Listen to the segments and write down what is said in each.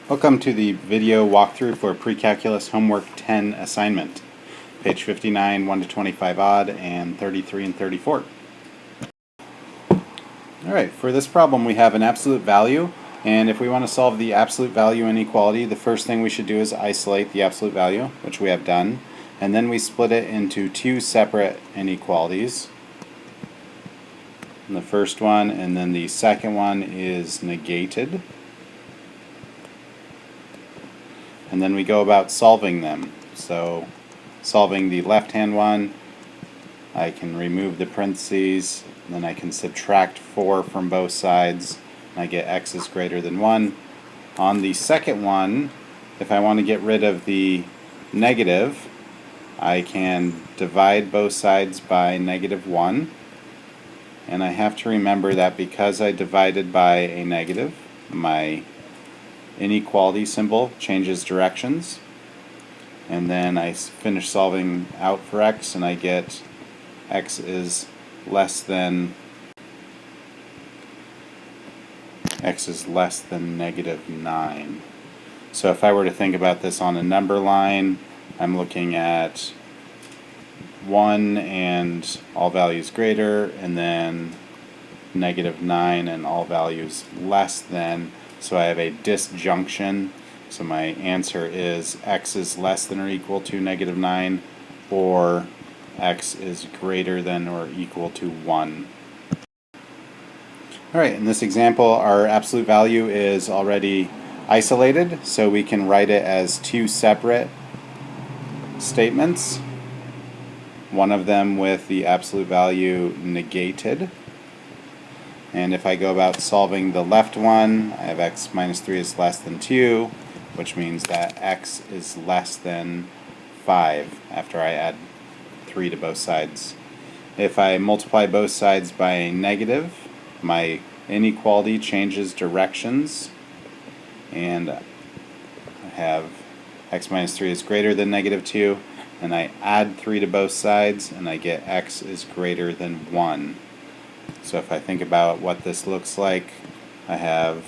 Welcome to the video walkthrough for Pre-Calculus Homework 10 assignment. Page 59, 1 to 25 odd, and 33 and 34. Alright, for this problem we have an absolute value, and if we want to solve the absolute value inequality, the first thing we should do is isolate the absolute value, which we have done, and then we split it into two separate inequalities. And the first one and then the second one is negated. And then we go about solving them. So solving the left-hand one, I can remove the parentheses, and then I can subtract 4 from both sides, and I get x is greater than 1. On the second one, if I want to get rid of the negative, I can divide both sides by -1. And I have to remember that because I divided by a negative, my inequality symbol changes directions, and then I finish solving out for x and I get x is less than -9. So if I were to think about this on a number line, I'm looking at 1 and all values greater, and then -9 and all values less than. So I have a disjunction. So my answer is x is less than or equal to -9, or x is greater than or equal to 1. Alright, in this example our absolute value is already isolated, so we can write it as two separate statements. One of them with the absolute value negated. And if I go about solving the left one, I have x minus 3 is less than 2, which means that x is less than 5 after I add 3 to both sides. If I multiply both sides by a negative, my inequality changes directions, and I have x minus 3 is greater than -2, and I add 3 to both sides, and I get x is greater than 1. So if I think about what this looks like, I have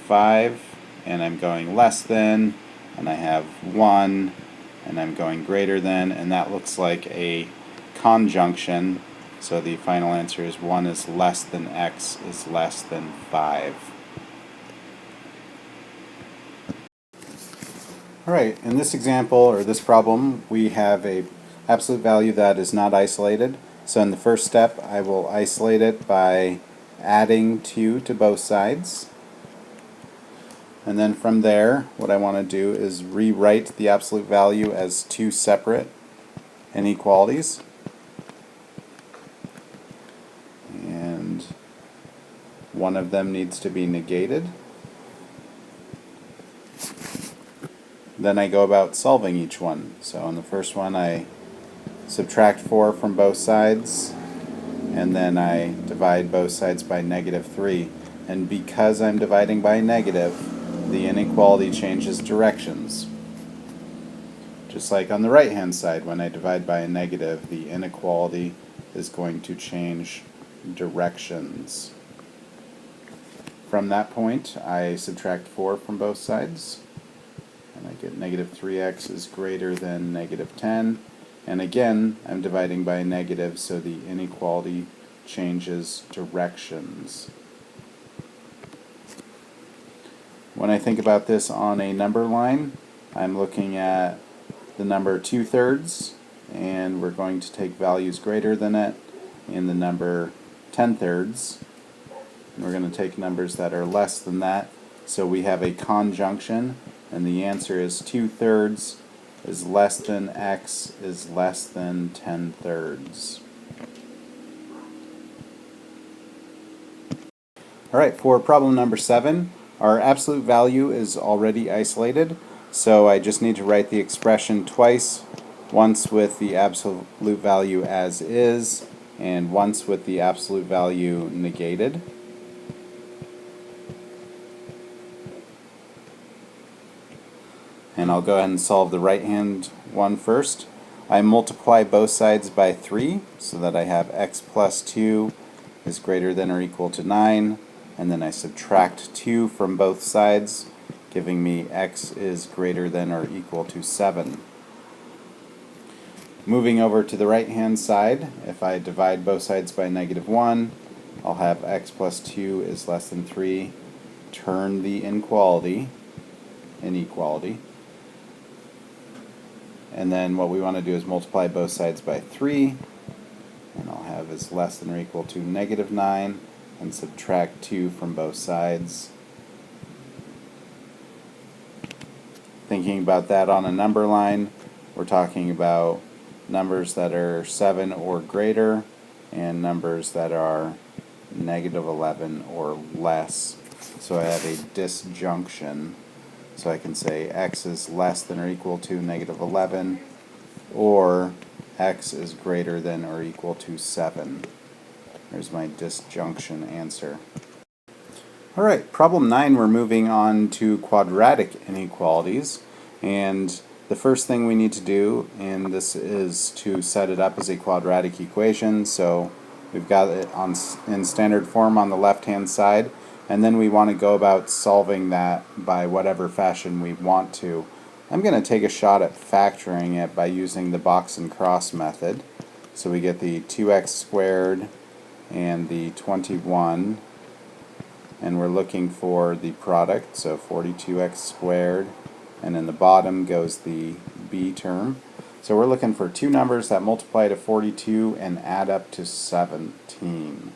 5 and I'm going less than, and I have 1 and I'm going greater than, and that looks like a conjunction. So the final answer is 1 is less than x is less than 5. Alright, in this example, or this problem, we have a absolute value that is not isolated. So in the first step, I will isolate it by adding 2 to both sides. And then from there, what I want to do is rewrite the absolute value as two separate inequalities. And one of them needs to be negated. Then I go about solving each one. So on the first one, I subtract 4 from both sides, and then I divide both sides by -3. And because I'm dividing by a negative, the inequality changes directions. Just like on the right hand side, when I divide by a negative, the inequality is going to change directions. From that point, I subtract 4 from both sides, and I get -3x is greater than -10. And again, I'm dividing by a negative, so the inequality changes directions. When I think about this on a number line, I'm looking at the number 2/3, and we're going to take values greater than it, in the number 10/3, and we're going to take numbers that are less than that. So we have a conjunction, and the answer is 2/3 is less than x is less than 10/3. Alright, for problem number 7, our absolute value is already isolated, so I just need to write the expression twice, once with the absolute value as is, and once with the absolute value negated. And I'll go ahead and solve the right-hand one first. I multiply both sides by 3, so that I have x plus 2 is greater than or equal to 9, and then I subtract 2 from both sides, giving me x is greater than or equal to 7. Moving over to the right hand side, if I divide both sides by -1, I'll have x plus 2 is less than 3. Turn the inequality, and then what we want to do is multiply both sides by 3, and I'll have is less than or equal to -9, and subtract 2 from both sides. Thinking about that on a number line, we're talking about numbers that are 7 or greater and numbers that are -11 or less. So I have a disjunction. So I can say x is less than or equal to -11, or x is greater than or equal to 7. There's my disjunction answer. Alright, problem 9, we're moving on to quadratic inequalities. And the first thing we need to do in this is to set it up as a quadratic equation. So we've got it in standard form on the left-hand side. And then we want to go about solving that by whatever fashion we want to. I'm going to take a shot at factoring it by using the box and cross method. So we get the 2x squared and the 21, and we're looking for the product, so 42x squared, and in the bottom goes the b term. So we're looking for two numbers that multiply to 42 and add up to 17.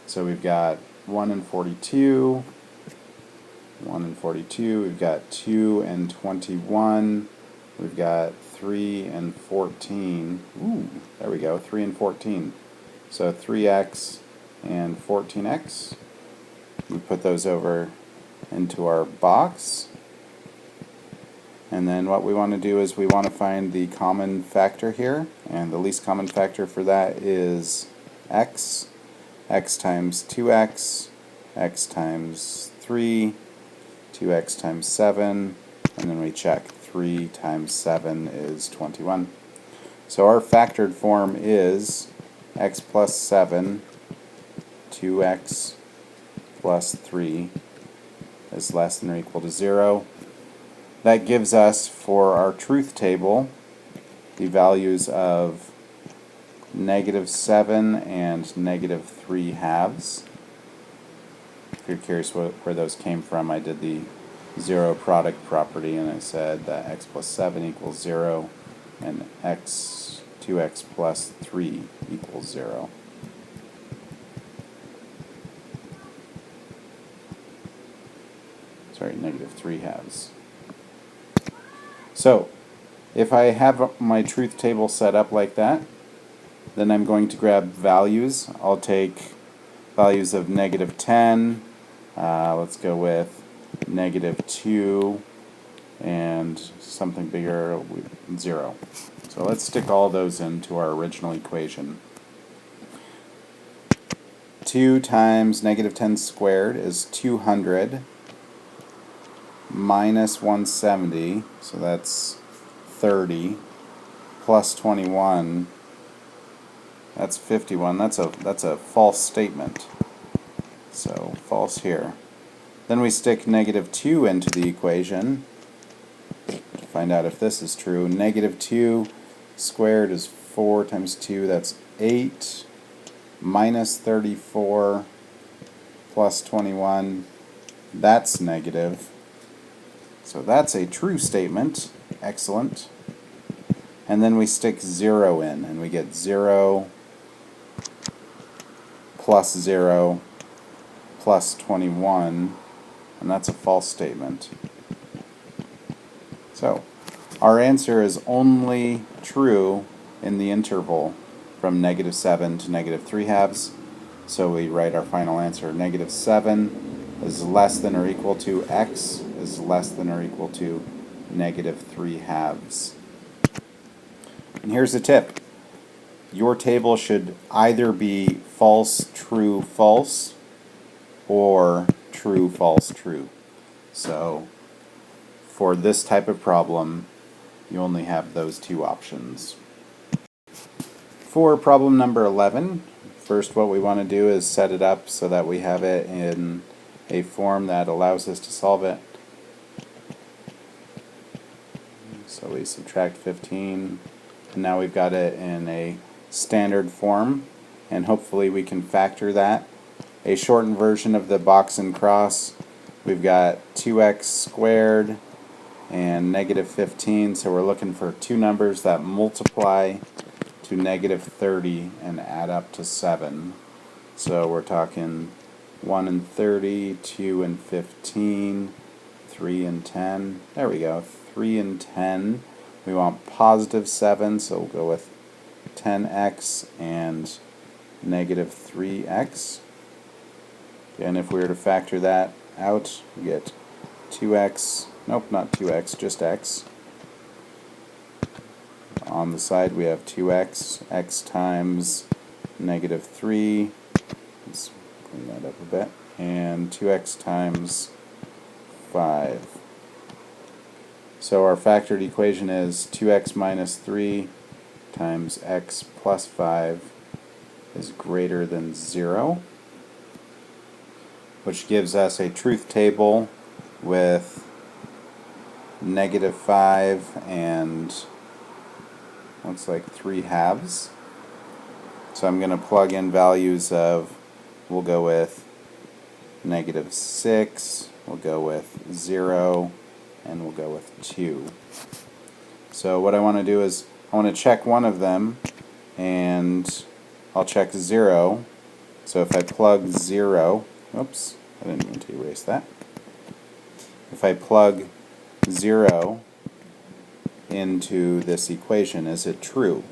So we've got 1 and 42, we've got 2 and 21, we've got 3 and 14, ooh, there we go, 3 and 14. So 3x and 14x, we put those over into our box, and then what we want to do is we want to find the common factor here, and the least common factor for that is x. X times 2x, x times 3, 2x times 7, and then we check 3 times 7 is 21. So our factored form is x plus 7, 2x plus 3 is less than or equal to 0. That gives us, for our truth table, the values of -7 and -3/2. If you're curious where those came from, I did the zero product property, and I said that x plus 7 equals 0 and 2x plus 3 equals 0. Sorry, -3/2. So, if I have my truth table set up like that, then I'm going to grab values. I'll take values of -10, let's go with -2, and something bigger, 0. So let's stick all those into our original equation. 2 times -10 squared is 200, minus 170, so that's 30, plus 21, that's 51. That's a false statement. So false here. Then we stick -2 into the equation to find out if this is true. -2 squared is 4 times 2, that's 8, minus 34, plus 21, that's negative. So that's a true statement. Excellent. And then we stick 0 in, and we get 0 plus 0 plus 21, and that's a false statement. So our answer is only true in the interval from -7 to -3/2. So we write our final answer. -7 is less than or equal to x is less than or equal to -3/2. And here's a tip. Your table should either be false, true, false, or true, false, true. So for this type of problem, you only have those two options. For problem number 11, first what we want to do is set it up so that we have it in a form that allows us to solve it. So we subtract 15, and now we've got it in a standard form, and hopefully we can factor that. A shortened version of the box and cross, we've got 2x squared and negative 15, so we're looking for two numbers that multiply to negative 30 and add up to 7. So we're talking 1 and 30, 2 and 15, 3 and 10. There we go, 3 and 10. We want positive 7, so we'll go with 10x and negative 3x. And if we were to factor that out, we get 2x, nope, not 2x, just x. On the side we have 2x, x times negative 3, let's clean that up a bit, and 2x times 5. So our factored equation is 2x minus 3 times x plus 5 is greater than 0, which gives us a truth table with negative 5 and looks like 3 halves. So I'm going to plug in values of, we'll go with negative 6, we'll go with 0, and we'll go with 2. So what I want to do is I want to check one of them, and I'll check 0. So if I plug 0, oops, I didn't mean to erase that. If I plug 0 into this equation, is it true?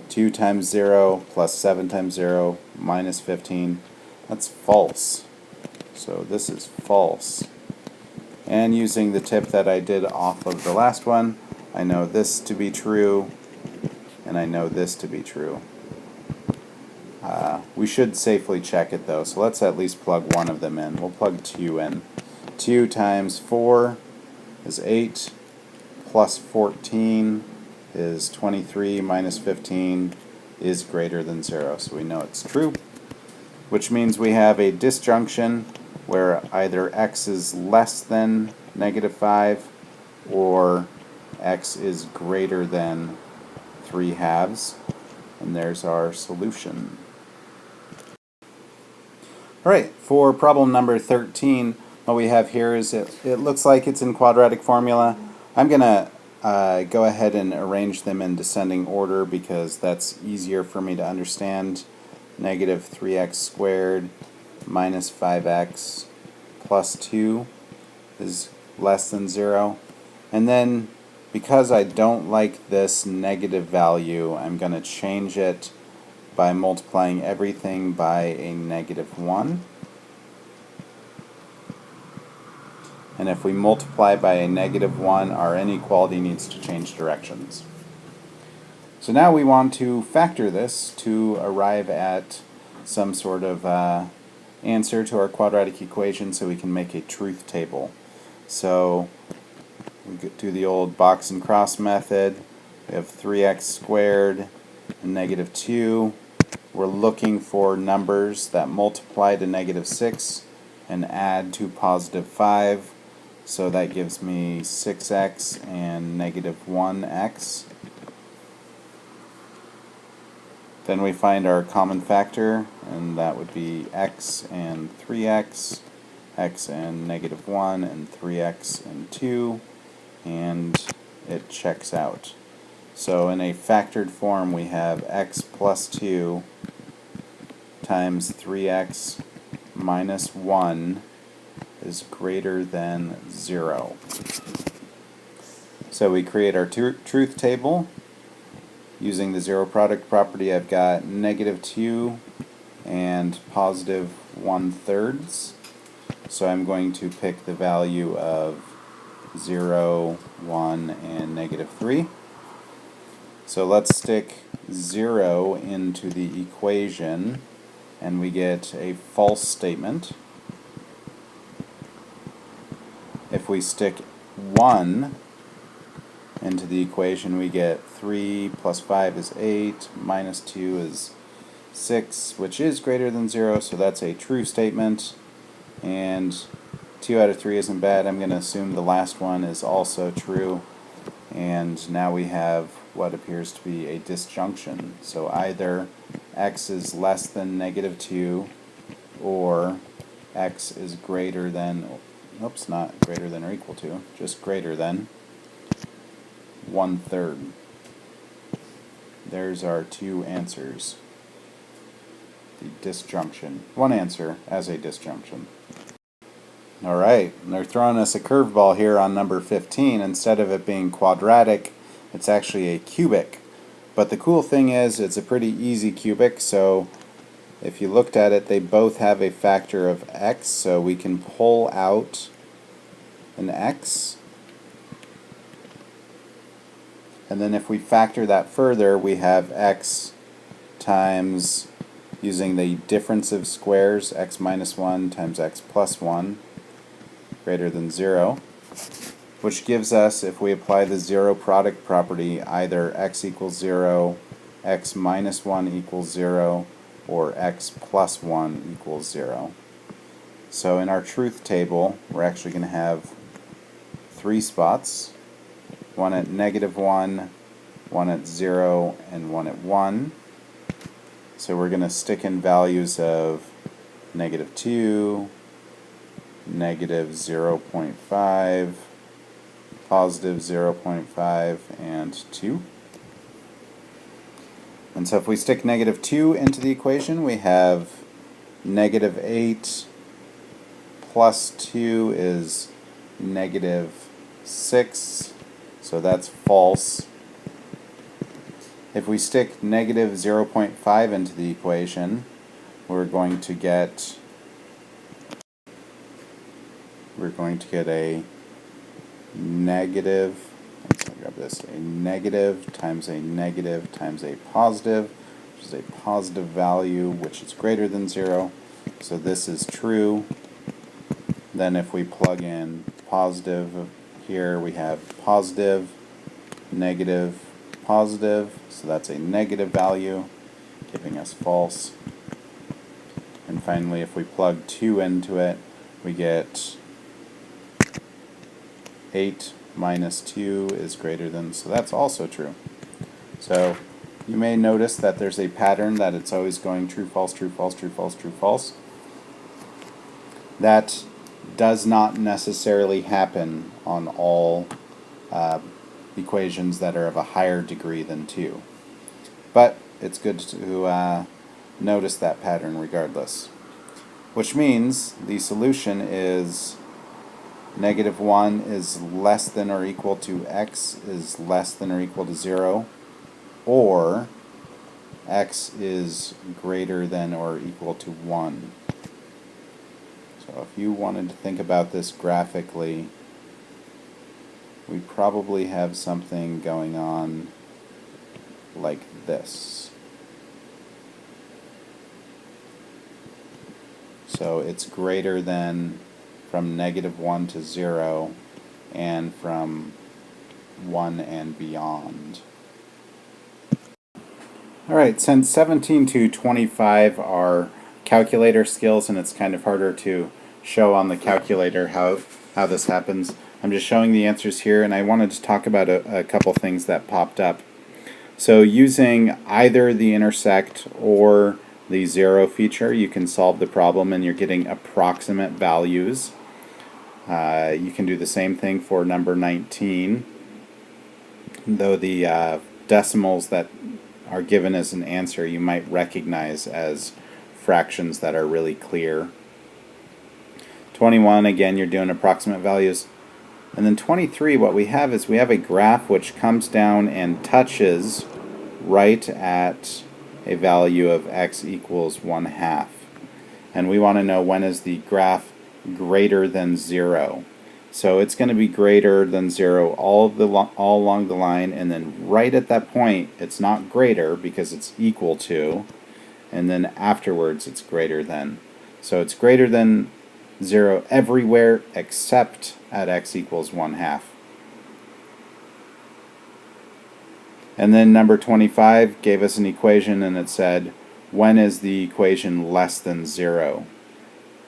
2 times 0 plus 7 times 0 minus 15, that's false. So this is false. And using the tip that I did off of the last one, I know this to be true, and I know this to be true. We should safely check it though, so let's at least plug one of them in. We'll plug 2 in. 2 times 4 is 8, plus 14 is 23, minus 15 is greater than 0, so we know it's true, which means we have a disjunction where either x is less than negative 5 or x is greater than 3 halves, and there's our solution. Alright, for problem number 13, what we have here is it looks like it's in quadratic formula. I'm going to go ahead and arrange them in descending order because that's easier for me to understand. Negative 3x squared minus 5x plus 2 is less than 0. And then because I don't like this negative value, I'm going to change it by multiplying everything by a negative 1. And if we multiply by a negative 1, our inequality needs to change directions. So now we want to factor this to arrive at some sort of answer to our quadratic equation so we can make a truth table. So we do the old box and cross method. We have 3x squared and negative 2. We're looking for numbers that multiply to negative 6 and add to positive 5. So that gives me 6x and negative 1x. Then we find our common factor, and that would be x and 3x, x and negative 1, and 3x and 2, and it checks out. So in a factored form we have x plus 2 times 3x minus 1 is greater than 0. So we create our truth table. Using the zero product property, I've got negative 2 and positive 1/3. So I'm going to pick the value of 0, 1, and negative 3. So let's stick 0 into the equation, and we get a false statement. If we stick 1 into the equation, we get 3 plus 5 is 8, minus 2 is 6, which is greater than 0, so that's a true statement. And 2 out of 3 isn't bad. I'm going to assume the last one is also true. And now we have what appears to be a disjunction. So either x is less than -2 or x is greater than, oops, not greater than or equal to, just greater than 1/3. There's our two answers. The disjunction. One answer as a disjunction. Alright, they're throwing us a curveball here on number 15. Instead of it being quadratic, it's actually a cubic. But the cool thing is, it's a pretty easy cubic, so if you looked at it, they both have a factor of x, so we can pull out an x. And then if we factor that further, we have x times, using the difference of squares, x minus 1 times x plus 1, greater than 0, which gives us, if we apply the zero product property, either x equals 0, x minus 1 equals 0, or x plus 1 equals 0. So in our truth table, we're actually going to have 3 spots, one at -1, one at 0, and one at 1. So we're going to stick in values of -2, -0.5, positive 0.5, and 2. And so if we stick -2 into the equation, we have -8 plus 2 is -6, so that's false. If we stick -0.5 into the equation, we're going to get a negative, let's grab this, a negative times a negative times a positive, which is a positive value, which is greater than 0. So this is true. Then if we plug in positive here, we have positive, negative, positive, so that's a negative value, giving us false. And finally, if we plug 2 into it, we get 8 minus 2 is greater than, so that's also true. So you may notice that there's a pattern that it's always going true, false, true, false, true, false, true, false. That does not necessarily happen on all equations that are of a higher degree than 2. But it's good to notice that pattern regardless. Which means the solution is -1 is less than or equal to x is less than or equal to 0, or x is greater than or equal to 1. So if you wanted to think about this graphically, we probably have something going on like this. So it's greater than from -1 to 0 and from 1 and beyond. Alright, since 17 to 25 are calculator skills and it's kind of harder to show on the calculator how this happens, I'm just showing the answers here, and I wanted to talk about a couple things that popped up. So using either the intersect or the 0 feature, you can solve the problem and you're getting approximate values. You can do the same thing for number 19, though the decimals that are given as an answer you might recognize as fractions that are really clear. 21, again, you're doing approximate values. And then 23, what we have is we have a graph which comes down and touches right at a value of x equals 1/2. And we want to know when is the graph greater than 0. So it's going to be greater than 0 all along the line, and then right at that point it's not greater because it's equal to, and then afterwards it's greater than. So it's greater than 0 everywhere except at x equals 1/2. And then number 25 gave us an equation, and it said, when is the equation less than 0?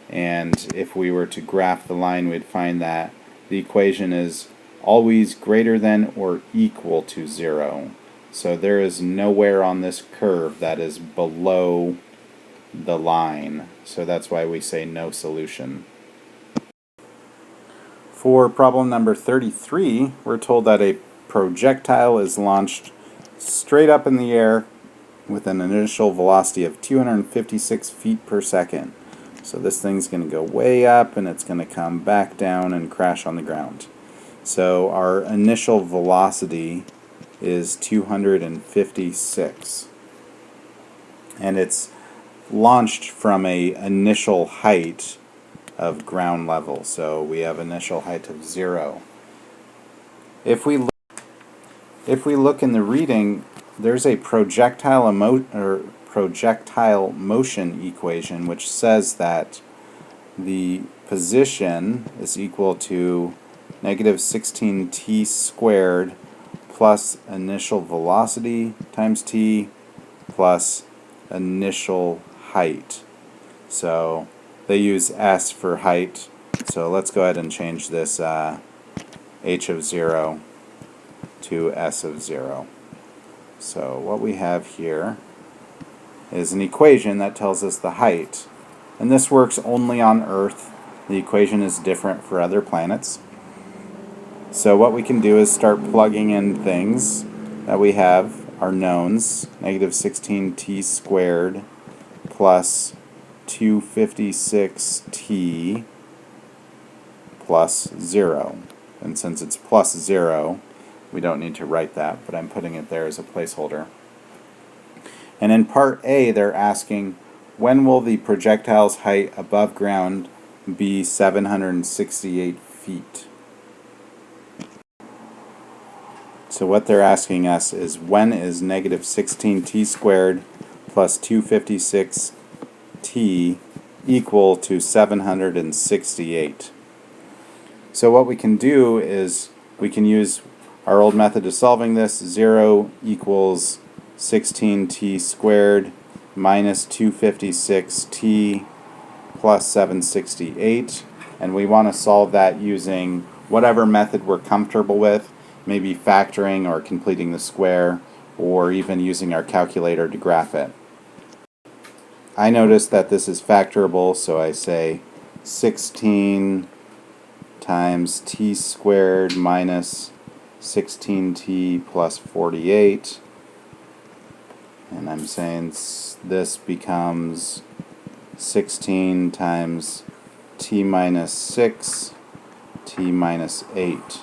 And if we were to graph the line, we'd find that the equation is always greater than or equal to 0. So there is nowhere on this curve that is below the line. So that's why we say no solution. For problem number 33, we're told that a projectile is launched straight up in the air with an initial velocity of 256 feet per second. So this thing's going to go way up and it's going to come back down and crash on the ground. So our initial velocity is 256. And it's launched from a initial height of ground level. So we have initial height of 0. If we look in the reading, there's a projectile motion equation which says that the position is equal to negative 16t squared plus initial velocity times t plus initial height. So they use s for height. So let's go ahead and change this h of 0 to s of 0. So what we have here is an equation that tells us the height. And this works only on Earth. The equation is different for other planets. So what we can do is start plugging in things that we have, our knowns, negative 16t squared plus 256t plus 0. And since it's plus 0, we don't need to write that, but I'm putting it there as a placeholder. And in part A, they're asking, when will the projectile's height above ground be 768 feet? So what they're asking us is, when is negative 16t squared plus 256t equal to 768? So what we can do is we can use our old method of solving this. 0 equals 16t squared minus 256t plus 768. And we want to solve that using whatever method we're comfortable with, maybe factoring or completing the square, or even using our calculator to graph it. I notice that this is factorable, so I say 16 times t squared minus 16t plus 48, and I'm saying this becomes 16 times t minus 6, t minus 8.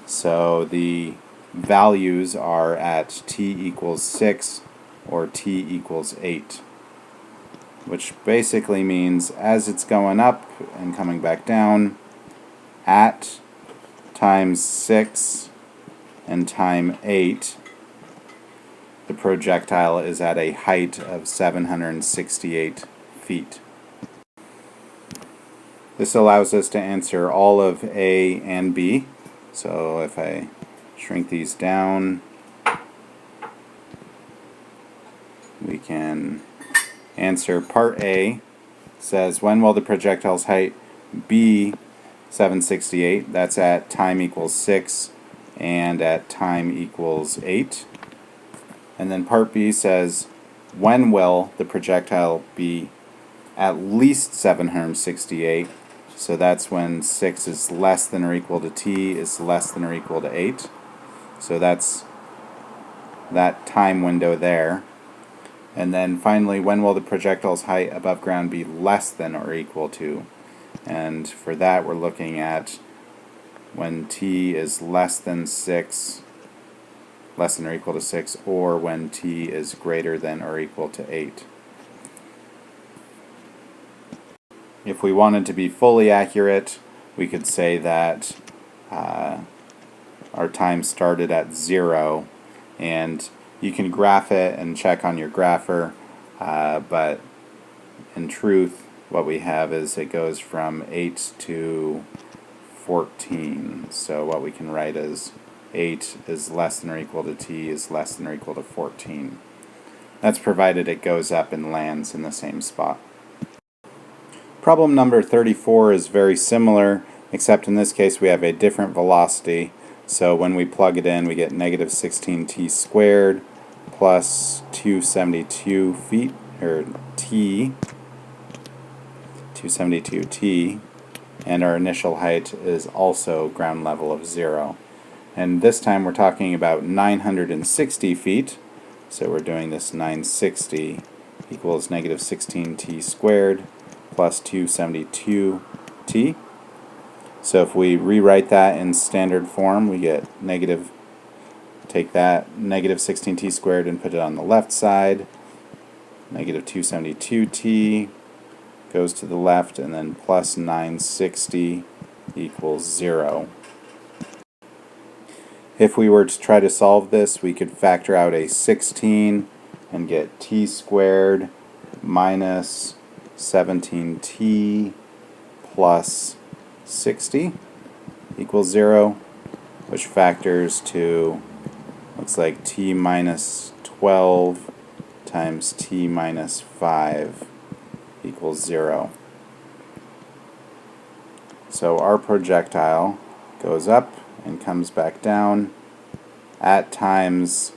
So the values are at t equals 6 or t equals 8, which basically means as it's going up and coming back down, at times 6 and time 8, the projectile is at a height of 768 feet. This allows us to answer all of A and B. So if I shrink these down, we can answer part A. Says, when will the projectile's height be 768? That's at time equals 6 and at time equals 8. And then part B says, when will the projectile be at least 768? So that's when 6 is less than or equal to t is less than or equal to 8. So that's that time window there. And then finally, when will the projectile's height above ground be less than or equal to? And for that, we're looking at when t is less than 6, less than or equal to 6, or when t is greater than or equal to 8. If we wanted to be fully accurate, we could say that our time started at 0, and you can graph it and check on your grapher, but in truth, what we have is it goes from 8 to 14. So what we can write is 8 is less than or equal to t is less than or equal to 14. That's provided it goes up and lands in the same spot. Problem number 34 is very similar, except in this case we have a different velocity. So when we plug it in, we get negative 16t squared plus 272 feet, or t, 272t, and our initial height is also ground level of 0. And this time we're talking about 960 feet, so we're doing this 960 equals negative 16t squared plus 272t. So if we rewrite that in standard form, we get take that negative 16t squared and put it on the left side. Negative 272t goes to the left, and then plus 960 equals 0. If we were to try to solve this, we could factor out a 16 and get t squared minus 17t plus 60 equals 0, which factors to, looks like t minus 12 times t minus 5 equals 0. So our projectile goes up and comes back down at times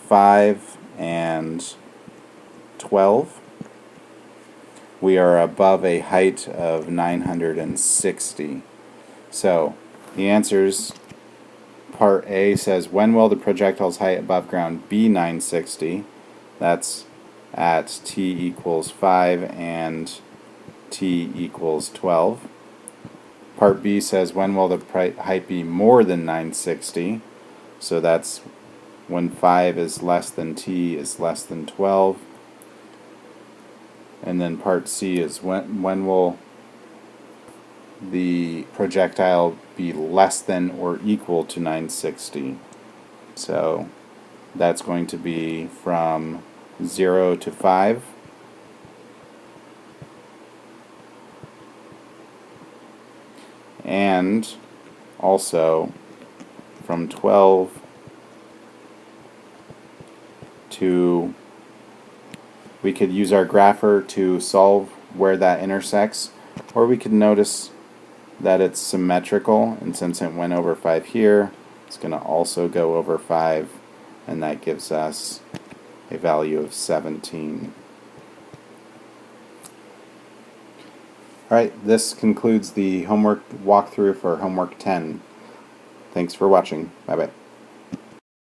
5 and 12. We are above a height of 960. So the answers, part A says, when will the projectile's height above ground be 960? That's at t equals 5 and t equals 12. Part B says, when will the height be more than 960? So that's when 5 is less than t is less than 12. And then part C is, when will the projectile be less than or equal to 960? So that's going to be from 0 to 5. And also from 12 to, we could use our grapher to solve where that intersects, or we could notice that it's symmetrical, and since it went over 5 here, it's going to also go over 5, and that gives us a value of 17. Alright, this concludes the homework walkthrough for homework 10. Thanks for watching. Bye-bye.